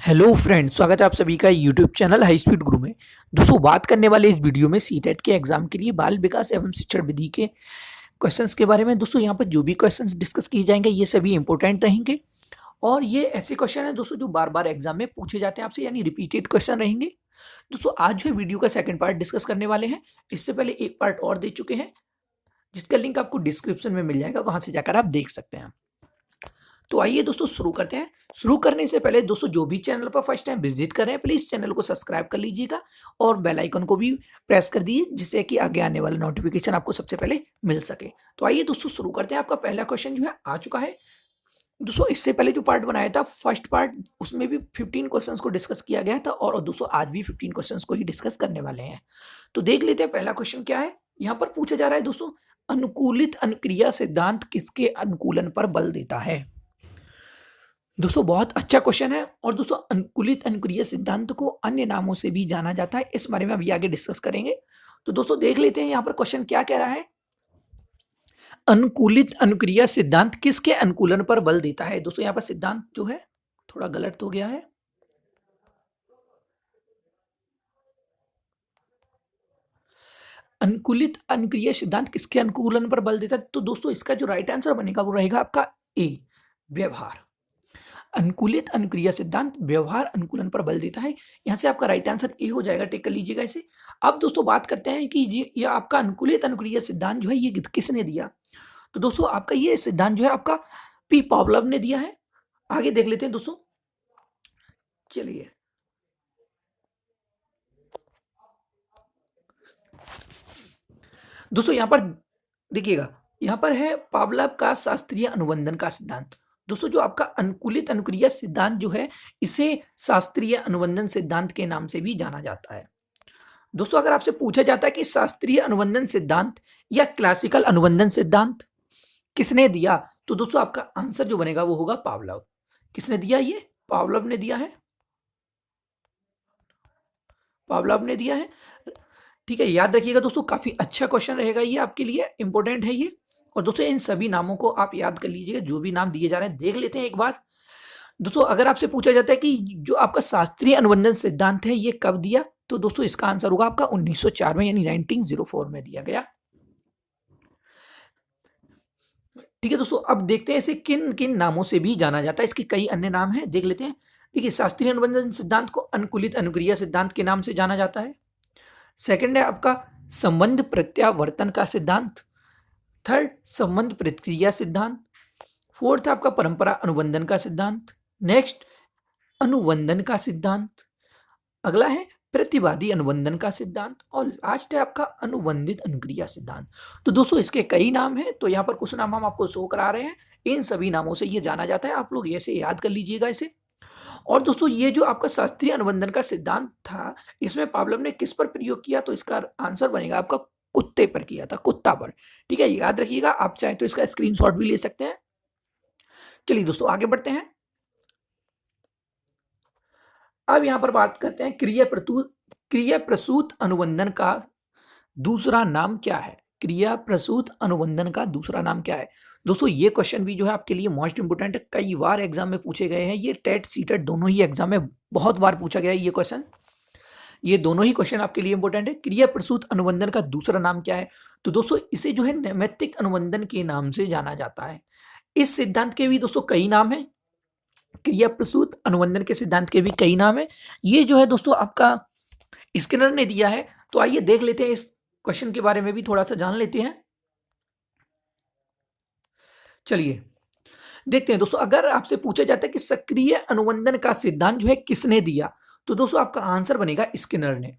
Hello friend, स्वागत है आप सभी का यूट्यूब चैनल हाई स्पीड गुरु में। दोस्तों, बात करने वाले इस वीडियो में सीटेट के एग्जाम के लिए बाल विकास एवं शिक्षण विधि के क्वेश्चंस के बारे में। दोस्तों, यहाँ पर जो भी क्वेश्चंस डिस्कस किए जाएंगे ये सभी इंपॉर्टेंट रहेंगे और ये ऐसे क्वेश्चन है दोस्तों जो बार बार एग्जाम में पूछे जाते हैं आपसे, यानी रिपीटेड क्वेश्चन रहेंगे। दोस्तों, आज जो है वीडियो का सेकंड पार्ट डिस्कस करने वाले हैं। इससे पहले एक पार्ट और दे चुके हैं जिसका लिंक आपको डिस्क्रिप्शन में मिल जाएगा, वहां से जाकर आप देख सकते हैं। तो आइए दोस्तों शुरू करते हैं। शुरू करने से पहले दोस्तों, जो भी चैनल पर फर्स्ट टाइम विजिट कर रहे हैं प्लीज चैनल को सब्सक्राइब कर लीजिएगा और बेल आइकन को भी प्रेस कर दीजिए, जिससे कि आगे आने वाला नोटिफिकेशन आपको सबसे पहले मिल सके। तो आइए दोस्तों शुरू करते हैं। आपका पहला क्वेश्चन जो है आ चुका है। दोस्तों, इससे पहले जो पार्ट बनाया था फर्स्ट पार्ट, उसमें भी 15 क्वेश्चंस को डिस्कस किया गया था और दोस्तों आज भी 15 क्वेश्चंस को ही डिस्कस करने वाले हैं। तो देख लेते हैं पहला क्वेश्चन क्या है। यहाँ पर पूछा जा रहा है दोस्तों, अनुकूलित अनुक्रिया सिद्धांत किसके अनुकूलन पर बल देता है। दोस्तों, बहुत अच्छा क्वेश्चन है और दोस्तों अनुकूलित अनुक्रिया सिद्धांत को अन्य नामों से भी जाना जाता है, इस बारे में अभी आगे डिस्कस करेंगे। तो दोस्तों देख लेते हैं यहाँ पर क्वेश्चन क्या कह रहा है। अनुकूलित अनुक्रिया सिद्धांत किसके अनुकूलन पर बल देता है। दोस्तों, यहाँ पर सिद्धांत जो है थोड़ा गलत हो गया है। अनुकूलित अनुक्रिया सिद्धांत किसके अनुकूलन पर बल देता है, तो दोस्तों इसका जो राइट आंसर बनेगा वो रहेगा आपका ए, व्यवहार। अनुकूलित अनुक्रिया सिद्धांत व्यवहार अनुकूलन पर बल देता है। यहाँ से आपका राइट आंसर ए हो जाएगा, टिक कर लीजिएगा इसे। अब दोस्तों बात करते हैं कि ये आपका अनुकूलित अनुक्रिया सिद्धांत जो है ये किसने दिया। तो दोस्तों आपका ये सिद्धांत जो है आपका पी पावलोव ने दिया है। आगे देख लेते हैं दोस्तों। चलिए, दोस्तों यहाँ पर देखिएगा, यहाँ पर है पावलोव का शास्त्रीय अनुबंधन का सिद्धांत। दोस्तों, जो आपका अनुकूलित अनुक्रिया सिद्धांत जो है इसे शास्त्रीय अनुबंधन सिद्धांत के नाम से भी जाना जाता है। दोस्तों, अगर आपसे पूछा जाता है कि शास्त्रीय अनुबंधन सिद्धांत या क्लासिकल अनुबंधन सिद्धांत किसने दिया, तो दोस्तों आपका आंसर जो बनेगा वो होगा पावलोव। किसने दिया, ये पावलोव ने दिया है। पावलोव ने दिया है, ठीक है। याद रखिएगा दोस्तों, काफी अच्छा क्वेश्चन रहेगा ये आपके लिए, इंपॉर्टेंट है ये। और दोस्तों इन सभी नामों को आप याद कर लीजिएगा, जो भी नाम दिए जा रहे हैं देख लेते हैं एक बार। दोस्तों, अगर आपसे पूछा जाता है कि जो आपका शास्त्रीय अनुबंधन सिद्धांत है ये कब दिया, तो दोस्तों इसका आंसर होगा आपका 1904 में, यानी 1904 में दिया गया। ठीक है दोस्तों, अब देखते हैं इसे किन किन नामों से भी जाना जाता है। इसके कई अन्य नाम हैं, देख लेते हैं। देखिए, शास्त्रीय अनुबंधन सिद्धांत को अनुकूलित अनुक्रिया सिद्धांत के नाम से जाना जाता है। सेकंड है आपका संबंध प्रत्यावर्तन का सिद्धांत। थर्ड, संबंध प्रतिक्रिया सिद्धांत। फोर्थ आपका परंपरा अनुबंधन का सिद्धांत। नेक्स्ट, अनुबंधन का सिद्धांत। अगला है प्रतिवादी अनुबंधन का सिद्धांत और लास्ट है आपका अनुबंधित अनुक्रिया सिद्धांत। तो दोस्तों इसके कई नाम हैं, तो यहाँ पर कुछ नाम हम आपको शो करा रहे हैं। इन सभी नामों से ये जाना जाता है, आप लोग ऐसे याद कर लीजिएगा इसे। और दोस्तों, ये जो आपका शास्त्रीय अनुबंधन का सिद्धांत था, इसमें पावलोव ने किस पर प्रयोग किया, तो इसका आंसर बनेगा आपका कुत्ते पर किया था, कुत्ता पर। ठीक है, याद रखिएगा। आप चाहे तो इसका स्क्रीनशॉट भी ले सकते हैं। चलिए दोस्तों आगे बढ़ते हैं। अब यहां पर बात करते हैं क्रिया प्रसूत अनुबंधन का दूसरा नाम क्या है। क्रिया प्रसूत अनुबंधन का दूसरा नाम क्या है। दोस्तों, ये क्वेश्चन भी जो है आपके लिए मोस्ट इंपोर्टेंट है, कई बार एग्जाम में पूछे गए हैं। ये टेट सीटेट दोनों ही एग्जाम में बहुत बार पूछा गया है ये क्वेश्चन। ये दोनों ही क्वेश्चन आपके लिए इंपॉर्टेंट है। क्रिया प्रसूत अनुबंधन का दूसरा नाम क्या है, तो दोस्तों इसे जो है नैमित्तिक अनुबंधन के नाम से जाना जाता है। इस सिद्धांत के भी दोस्तों कई नाम है। क्रिया प्रसूत अनुबंधन के सिद्धांत के भी कई नाम है। ये जो है दोस्तों आपका स्किनर ने दिया है। तो आइए देख लेते हैं, इस क्वेश्चन के बारे में भी थोड़ा सा जान लेते हैं। चलिए देखते हैं दोस्तों, अगर आपसे पूछा जाता है कि सक्रिय अनुबंधन का सिद्धांत जो है किसने दिया, तो दोस्तों आपका आंसर बनेगा स्किनर ने।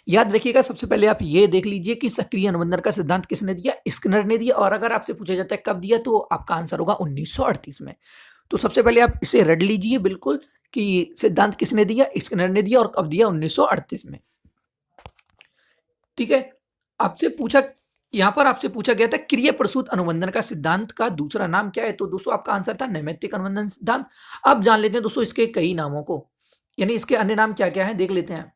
याद रखिएगा, सबसे पहले आप ये देख लीजिए कि सक्रिय अनुबंधन का सिद्धांत किसने दिया, स्किनर ने दिया। और अगर आपसे पूछा जाता है कब दिया, तो आपका आंसर होगा 1938 में। तो सबसे पहले आप इसे रट लीजिए बिल्कुल कि सिद्धांत किसने दिया, स्किनर ने दिया, और कब दिया, 1938 में। ठीक है, आपसे पूछा, यहां पर आपसे पूछा गया था क्रिया प्रसूत अनुबंधन का सिद्धांत का दूसरा नाम क्या है, तो दोस्तों आपका आंसर था नैमित्तिक अनुबंधन सिद्धांत। अब जान लेते हैं दोस्तों इसके कई नामों को, यानी इसके अन्य नाम क्या क्या है देख लेते हैं।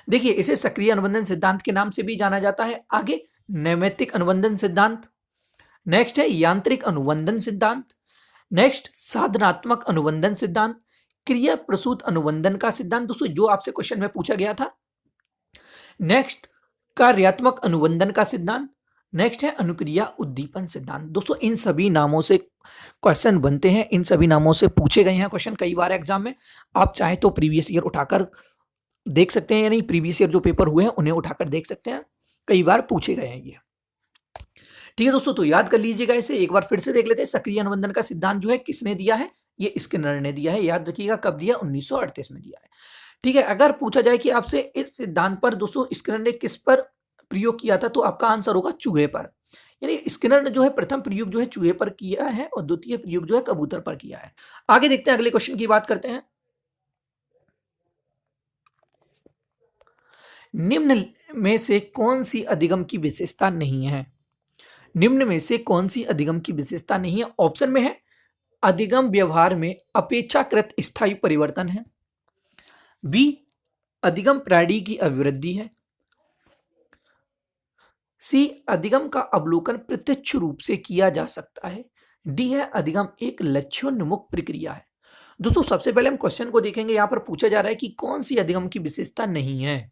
देखिए, इसे सक्रिय अनुबंधन सिद्धांत के नाम से भी जाना जाता है। आगे नैमित्तिक अनुबंधन सिद्धांत, नेक्स्ट है यांत्रिक अनुबंधन सिद्धांत, नेक्स्ट साधनात्मक अनुबंधन सिद्धांत, क्रिया प्रसूत अनुबंधन का सिद्धांत, दोस्तों जो आपसे क्वेश्चन में पूछा गया था। नेक्स्ट, कार्यात्मक अनुबंधन का सिद्धांत। नेक्स्ट है अनुक्रिया उद्दीपन सिद्धांत। दोस्तों इन सभी नामों से क्वेश्चन बनते हैं, इन सभी नामों से पूछे गए हैं क्वेश्चन कई बार एग्जाम में। आप चाहे तो प्रीवियस ईयर उठाकर देख सकते हैं, यानी प्रीवियस ईयर जो पेपर हुए हैं उन्हें उठाकर देख सकते हैं, कई बार पूछे गए हैं ये। ठीक है दोस्तों, तो याद कर लीजिएगा इसे, एक बार फिर से देख लेते हैं। सक्रिय अनुबंधन का सिद्धांत जो है किसने दिया है, ये स्किनर ने दिया है। याद रखिएगा कब दिया, 1938 में दिया है। ठीक है, अगर पूछा जाए कि आपसे इस सिद्धांत पर दोस्तों स्किनर ने किस पर प्रयोग किया था, तो आपका आंसर होगा चूहे पर। यानी स्किनर ने जो है प्रथम प्रयोग जो है चूहे पर किया है और द्वितीय प्रयोग जो है कबूतर पर किया है। आगे देखते हैं, अगले क्वेश्चन की बात करते हैं। निम्न में से कौन सी अधिगम की विशेषता नहीं है? निम्न में से कौन सी अधिगम की विशेषता नहीं है? ऑप्शन में है अधिगम व्यवहार में अपेक्षाकृत स्थायी परिवर्तन है, बी अधिगम प्राणी की अभिवृद्धि है, सी अधिगम का अवलोकन प्रत्यक्ष रूप से किया जा सकता है, डी है अधिगम एक लक्ष्योन्मुख प्रक्रिया है। दोस्तों सबसे पहले हम क्वेश्चन को देखेंगे। यहां पर पूछा जा रहा है कि कौन सी अधिगम की विशेषता नहीं है।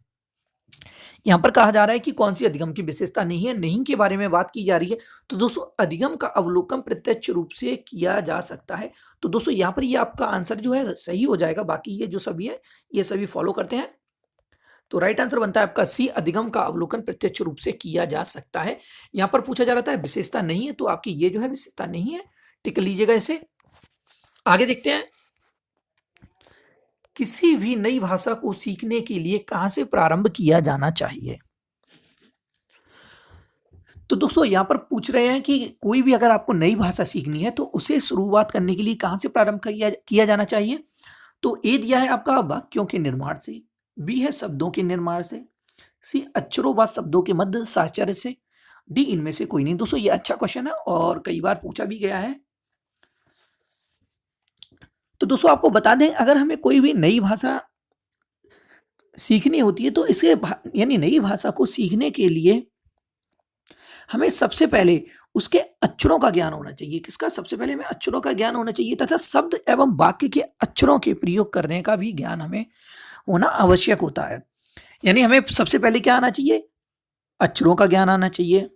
यहां पर कहा जा रहा है कि कौन सी अधिगम की विशेषता नहीं है, नहीं के बारे में बात की जा रही है। तो दोस्तों अधिगम का अवलोकन प्रत्यक्ष रूप से किया जा सकता है। तो दोस्तों यहां पर ये आपका आंसर जो है सही हो जाएगा। बाकी ये जो सभी है ये सभी फॉलो करते हैं। तो राइट आंसर बनता है आपका सी, अधिगम का अवलोकन प्रत्यक्ष रूप से किया जा सकता है। यहां पर पूछा जा रहा है विशेषता नहीं है, तो आपकी ये जो है विशेषता नहीं है, टिक लीजिएगा इसे। आगे देखते हैं, किसी भी नई भाषा को सीखने के लिए कहां से प्रारंभ किया जाना चाहिए? तो दोस्तों यहां पर पूछ रहे हैं कि कोई भी अगर आपको नई भाषा सीखनी है तो उसे शुरुआत करने के लिए कहां से प्रारंभ किया जाना चाहिए? तो ए दिया है आपका वाक्यों के निर्माण से, बी है शब्दों के निर्माण से, सी अक्षरों व शब्दों के मध्य साहचर्य से, डी इनमें से कोई नहीं। दोस्तों ये अच्छा क्वेश्चन है और कई बार पूछा भी गया है। तो दोस्तों आपको बता दें, अगर हमें कोई भी नई भाषा सीखनी होती है तो इसे यानी नई भाषा को सीखने के लिए हमें सबसे पहले उसके अक्षरों का ज्ञान होना चाहिए। किसका? सबसे पहले हमें अक्षरों का ज्ञान होना चाहिए तथा शब्द एवं वाक्य के अक्षरों के प्रयोग करने का भी ज्ञान हमें होना आवश्यक होता है। यानी हमें सबसे पहले क्या आना चाहिए? अक्षरों का ज्ञान आना चाहिए,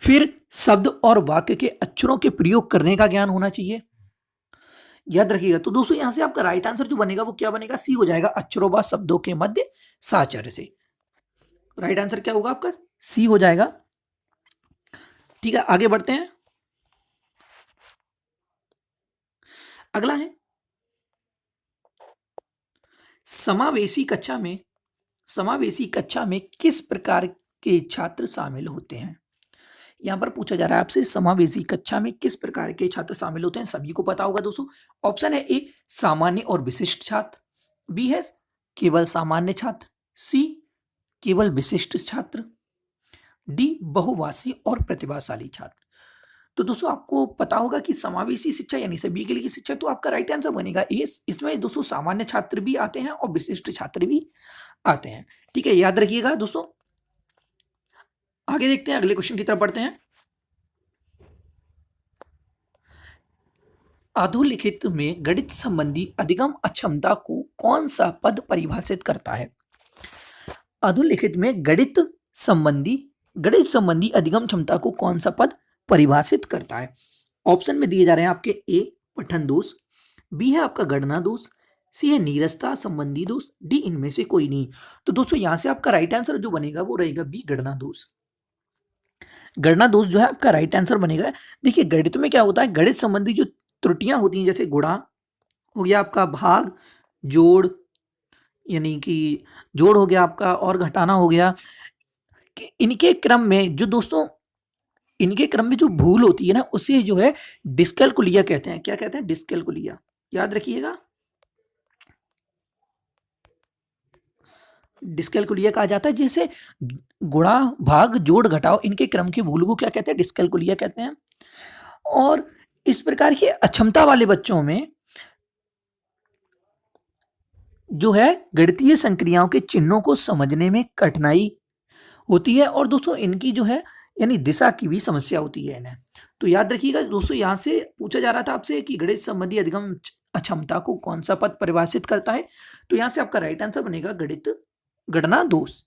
फिर शब्द और वाक्य के अक्षरों के प्रयोग करने का ज्ञान होना चाहिए। याद रखिएगा। तो दोस्तों यहां से आपका राइट आंसर जो बनेगा वो क्या बनेगा? सी हो जाएगा, अक्षरों व शब्दों के मध्य साहचर्य से। राइट आंसर क्या होगा आपका? सी हो जाएगा। ठीक है, आगे बढ़ते हैं। अगला है समावेशी कक्षा में किस प्रकार के छात्र शामिल होते हैं? यहां पर पूछा जा रहा है आपसे समावेशी कक्षा में किस प्रकार के छात्र शामिल होते हैं। सभी को पता होगा दोस्तों। ऑप्शन है ए सामान्य और विशिष्ट छात्र, बी है केवल सामान्य छात्र, सी केवल विशिष्ट छात्र, डी बहुभाषी और प्रतिभाशाली छात्र। तो दोस्तों आपको पता होगा कि समावेशी शिक्षा यानी सभी के लिए शिक्षा, तो आपका राइट आंसर बनेगा ए। इसमें दोस्तों सामान्य छात्र भी आते हैं और विशिष्ट छात्र भी आते हैं। ठीक है, याद रखिएगा दोस्तों। आगे देखते हैं, अगले क्वेश्चन की तरफ बढ़ते हैं। अधोलिखित में गणित संबंधी अधिगम अक्षमता को कौन सा पद परिभाषित करता है? अधोलिखित में गणित संबंधी अधिगम क्षमता को कौन सा पद परिभाषित करता है? ऑप्शन में दिए जा रहे हैं आपके ए पठन दोष, बी है आपका गणना दोष, सी है नीरसता संबंधी दोष, डी इनमें से कोई नहीं। तो दोस्तों यहां से आपका राइट आंसर जो बनेगा वो रहेगा बी गणना दोष। गणना दोष जो है आपका राइट आंसर बनेगा। देखिए गणित में क्या होता है, गणित संबंधी जो त्रुटियां होती हैं, जैसे गुणा हो गया आपका, भाग, जोड़ यानी कि जोड़ हो गया आपका, और घटाना हो गया, कि इनके क्रम में जो भूल होती है ना, उसे जो है डिस्कैलकुलिया कहते हैं। क्या कहते हैं? डिस्कैलकुलिया। याद रखिएगा, डिस्कैलकुलिया कहा जाता है। जैसे गुणा, भाग, जोड़, घटाव, इनके क्रम की भूल को क्या कहते हैं? डिस्कैलकुलिया कहते हैं। और इस प्रकार की अक्षमता वाले बच्चों में जो है गणितीय संक्रियाओं के चिन्हों को समझने में कठिनाई होती है, और दोस्तों इनकी जो है यानी दिशा की भी समस्या होती है इन्हें। तो याद रखिएगा दोस्तों, यहां से पूछा जा रहा था आपसे कि गणित संबंधी अधिगम अक्षमता को कौन सा पद परिभाषित करता है? तो यहां से आपका राइट आंसर बनेगा गणना दोष।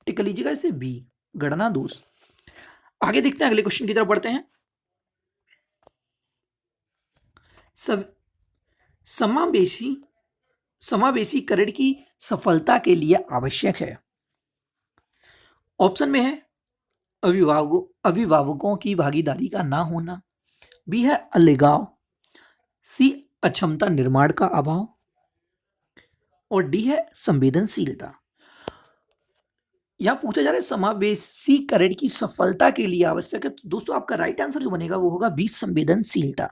टिक लीजिएगा इसे बी, गणना दोष। आगे देखते हैं, अगले क्वेश्चन की तरफ बढ़ते हैं। सब समावेशीकरण की सफलता के लिए आवश्यक है। ऑप्शन में है अभिभावकों की भागीदारी का ना होना, बी है अलगाव, सी अक्षमता निर्माण का अभाव, और डी है संवेदनशीलता। यहां पूछा जा रहा है समावेशीकरण की सफलता के लिए आवश्यक है, तो दोस्तों आपका राइट आंसर जो बनेगा वो होगा बी, संवेदनशीलता।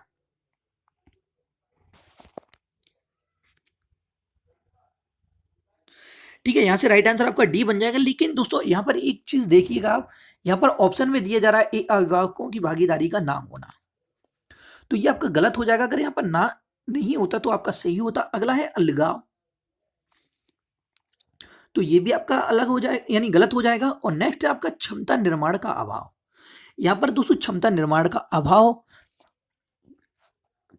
ठीक है, यहां से राइट आंसर आपका डी बन जाएगा। लेकिन दोस्तों यहां पर एक चीज देखिएगा आप, यहां पर ऑप्शन में दिया जा रहा है अभिभावकों की भागीदारी का ना होना, तो ये आपका गलत हो जाएगा। अगर यहां पर ना नहीं होता तो आपका सही होता। अगला है अलगाव, तो ये भी आपका अलग हो जाए यानी गलत हो जाएगा। और नेक्स्ट है आपका क्षमता निर्माण का अभाव। यहां पर दोस्तों क्षमता निर्माण का अभाव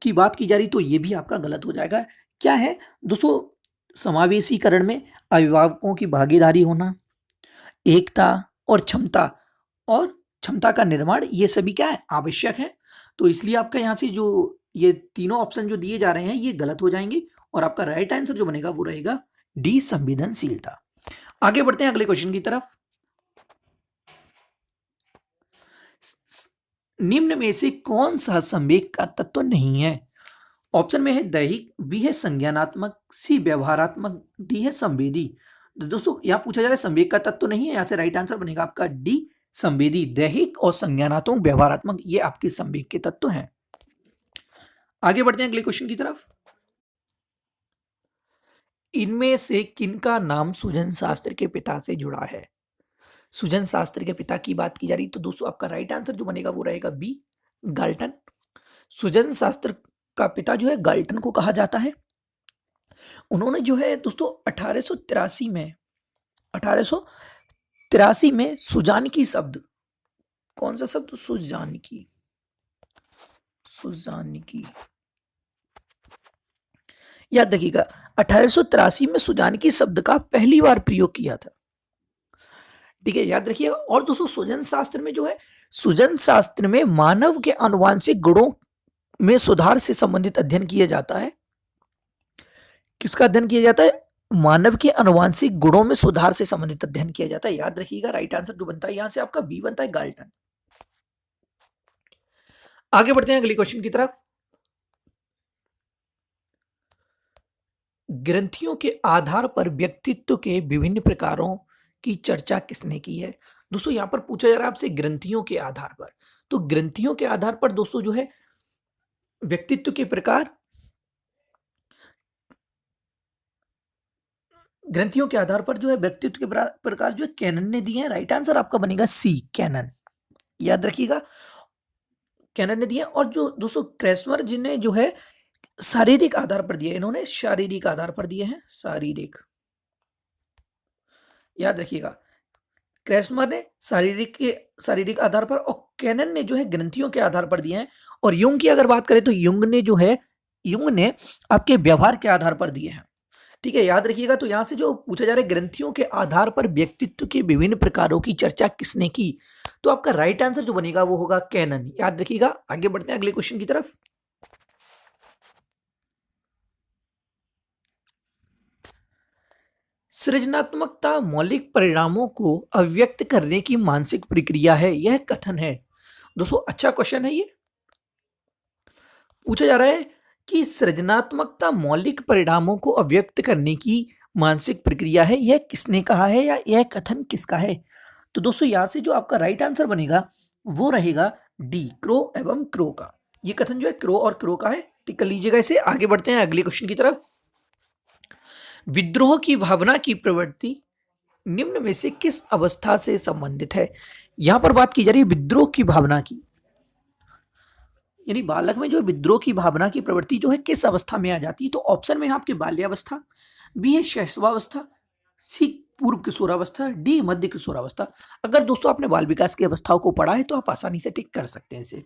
की बात की जा रही तो ये भी आपका गलत हो जाएगा। क्या है दोस्तों, समावेशीकरण में अभिभावकों की भागीदारी होना, एकता और क्षमता का निर्माण, ये सभी क्या है, आवश्यक है। तो इसलिए आपका यहाँ से जो ये तीनों ऑप्शन जो दिए जा रहे हैं ये गलत हो जाएंगे, और आपका राइट आंसर जो बनेगा वो रहेगा डी, संवेदनशीलता। आगे बढ़ते हैं अगले क्वेश्चन की तरफ। निम्न में से कौन सा संवेग का तत्व नहीं है? ऑप्शन में है दैहिक, बी है संज्ञानात्मक, सी व्यवहारात्मक, डी है संवेदी। तो दोस्तों यहां पूछा जा रहा है संवेग का तत्व नहीं है, यहां से राइट आंसर बनेगा आपका डी, संवेदी। दैहिक और संज्ञानात्मक, व्यवहारात्मक, ये आपके संवेग के तत्व हैं। आगे बढ़ते हैं अगले क्वेश्चन की तरफ। इनमें से किनका नाम सुजन शास्त्र के पिता से जुड़ा है? सुजन शास्त्र के पिता की बात की जा रही, तो दोस्तों आपका राइट आंसर जो बनेगा वो रहेगा बी, गाल्टन। सुजन शास्त्र का पिता जो है गाल्टन को कहा जाता है। उन्होंने जो है दोस्तों 1883 में सुजानकी शब्द, कौन सा शब्द, सुजानकी, याद रखिएगा 1883 में सुजानकी शब्द का पहली बार प्रयोग किया था। ठीक है, याद रखिएगा। और दोस्तों सुजन शास्त्र में जो है, सुजन शास्त्र में मानव के आनुवांशिक गुणों में सुधार से संबंधित अध्ययन किया जाता है। किसका अध्ययन किया जाता है? मानव के आनुवांशिक गुणों में सुधार से संबंधित अध्ययन किया जाता है। याद रखिएगा, राइट आंसर जो बनता है यहां से आपका बी बनता है, गाल्टन। आगे बढ़ते हैं अगले क्वेश्चन की तरफ। ग्रंथियों के आधार पर व्यक्तित्व के विभिन्न प्रकारों की चर्चा किसने की है? दोस्तों यहां पर पूछा जा रहा है आपसे ग्रंथियों के आधार पर, तो ग्रंथियों के आधार पर दोस्तों जो है व्यक्तित्व के प्रकार, ग्रंथियों के आधार पर जो है व्यक्तित्व के प्रकार जो है कैनन ने दिए हैं। राइट आंसर आपका बनेगा सी, कैनन। याद रखिएगा, कैनन ने दिए। और जो दोस्तों क्रेस्मर जिन्हें जो है शारीरिक आधार पर दिया, इन्होंने शारीरिक आधार पर दिए हैं, शारीरिक। याद रखिएगा, क्रेस्मर ने शारीरिक आधार पर, और कैनन ने जो है ग्रंथियों के आधार पर दिए हैं। और युंग की अगर बात करें तो युंग ने आपके व्यवहार के आधार पर दिए हैं। ठीक है, याद रखिएगा। तो यहां से जो पूछा जा रहा है ग्रंथियों के आधार पर व्यक्तित्व के विभिन्न प्रकारों की चर्चा किसने की, तो आपका राइट आंसर जो बनेगा वो होगा कैनन। याद रखिएगा। आगे बढ़ते हैं अगले क्वेश्चन की तरफ। सृजनात्मकता मौलिक परिणामों को अभिव्यक्त करने की मानसिक प्रक्रिया है, यह कथन है। दोस्तों अच्छा क्वेश्चन है ये। पूछा जा रहा है कि सृजनात्मकता मौलिक परिणामों को अभिव्यक्त करने की मानसिक प्रक्रिया है, यह किसने कहा है या यह कथन किसका है? तो दोस्तों यहां से जो आपका राइट आंसर बनेगा वो रहेगा डी, क्रो एवं क्रो का। ये कथन जो है क्रो और क्रो का है। टिक कर लीजिएगा इसे। आगे बढ़ते हैं अगले क्वेश्चन की तरफ। विद्रोह की भावना की प्रवृत्ति निम्न में से किस अवस्था से संबंधित है? यहां पर बात की जा रही है विद्रोह की भावना की, यानी बालक में जो विद्रोह की भावना की प्रवृत्ति जो है किस अवस्था में आ जाती है? तो ऑप्शन में है आपके बाल्यावस्था, बी है शैशवावस्था, सी पूर्व किशोरावस्था, डी मध्य किशोरावस्था। अगर दोस्तों आपने बाल विकास की अवस्थाओं को पढ़ा है तो आप आसानी से टिक कर सकते हैं इसे।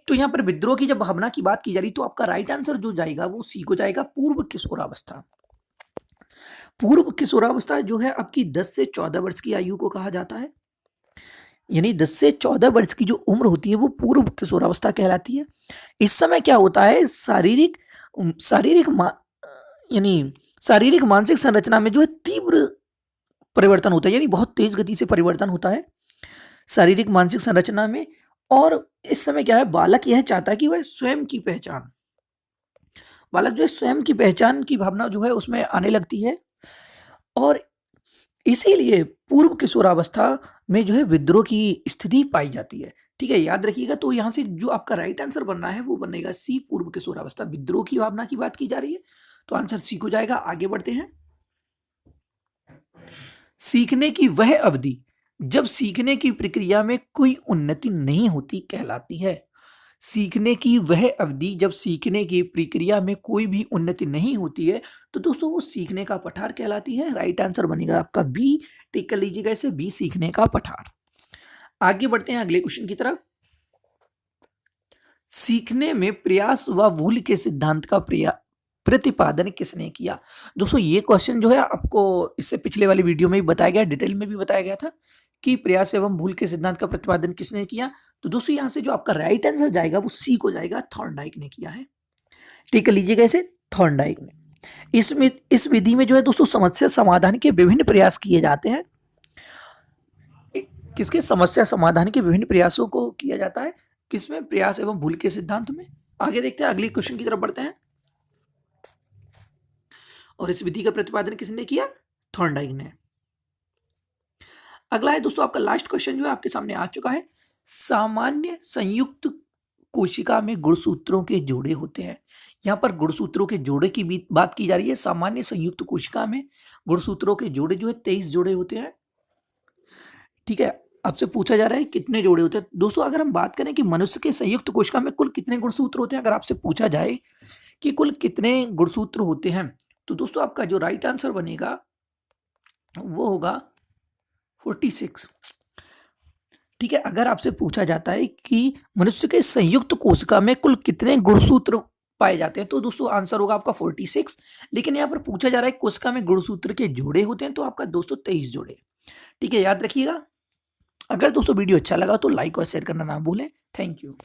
तो यहाँ पर विद्रोह की जब भावना की बात की जा रही तो आपका राइट आंसर जो जाएगा वो सी को जाएगा, पूर्व किशोरावस्था। पूर्व किशोरावस्था जो है आपकी 10 से 14 वर्ष की आयु को कहा जाता है। यानी 10 से 14 वर्ष की जो उम्र होती है वो पूर्व किशोरावस्था कहलाती है। इस समय क्या होता है, यानी शारीरिक मानसिक संरचना में जो है तीव्र परिवर्तन होता है, यानी बहुत तेज गति से परिवर्तन होता है शारीरिक मानसिक संरचना में। और इस समय क्या है, बालक यह चाहता है कि वह स्वयं की पहचान, बालक जो है स्वयं की पहचान की भावना जो है उसमें आने लगती है, और इसीलिए पूर्व किशोरावस्था में जो है विद्रोह की स्थिति पाई जाती है। ठीक है, याद रखिएगा। तो यहाँ से जो आपका राइट आंसर बनना है वो बनेगा सी, पूर्व किशोरावस्था। विद्रोह की भावना की बात की जा रही है तो आंसर सी को जाएगा। आगे बढ़ते हैं। सीखने की वह अवधि जब सीखने की प्रक्रिया में कोई उन्नति नहीं होती कहलाती है। सीखने की वह अवधि जब सीखने की प्रक्रिया में कोई भी उन्नति नहीं होती है तो दोस्तों वो सीखने का पठार कहलाती है। राइट आंसर बनेगा आपका बी। टिक कर लीजिएगा इसे, बी, सीखने का पठार। आगे बढ़ते हैं अगले क्वेश्चन की तरफ। सीखने में प्रयास व भूल के सिद्धांत का प्रतिपादन किसने किया। दोस्तों ये क्वेश्चन जो है आपको इससे पिछले वाली वीडियो में भी बताया गया, डिटेल में भी बताया गया था कि प्रयास एवं भूल के सिद्धांत का प्रतिपादन किसने किया। तो दोस्तों यहाँ से जो आपका राइट आंसर जाएगा वो सी को जाएगा, थॉर्नडाइक ने किया है। ठीक है, लीजिएगा इसे, थॉर्नडाइक ने। इस विधि में जो है दोस्तों समस्या समाधान के विभिन्न प्रयास किए जाते हैं। किसके, समस्या समाधान के विभिन्न प्रयासों को किया जाता है किसमें, प्रयास एवं भूल के सिद्धांत में। आगे देखते हैं, अगले क्वेश्चन की तरफ बढ़ते हैं। और इस विधि का प्रतिपादन किसने किया, थॉर्नडाइक ने। अगला है दोस्तों आपका लास्ट क्वेश्चन जो है आपके सामने आ चुका है। सामान्य संयुक्त कोशिका में गुणसूत्रों के जोड़े होते हैं। यहाँ पर गुणसूत्रों के जोड़े की बात की जा रही है। सामान्य संयुक्त कोशिका में गुणसूत्रों के जोड़े जो है 23 जोड़े होते हैं। ठीक है, आपसे पूछा जा रहा है कितने जोड़े होते हैं। दोस्तों अगर हम बात करें कि मनुष्य के संयुक्त कोशिका में कुल कितने गुणसूत्र होते हैं, अगर आपसे पूछा जाए कि कुल कितने गुणसूत्र होते हैं तो दोस्तों आपका जो राइट आंसर बनेगा वो होगा 46। ठीक है, अगर आपसे पूछा जाता है कि मनुष्य के संयुक्त कोशिका में कुल कितने गुणसूत्र पाए जाते हैं तो दोस्तों आंसर होगा आपका 46। लेकिन यहाँ पर पूछा जा रहा है कोशिका में गुणसूत्र के जोड़े होते हैं तो आपका दोस्तों 23 जोड़े। ठीक है, याद रखिएगा। अगर दोस्तों वीडियो अच्छा लगा तो लाइक और शेयर करना ना भूलें। Thank you.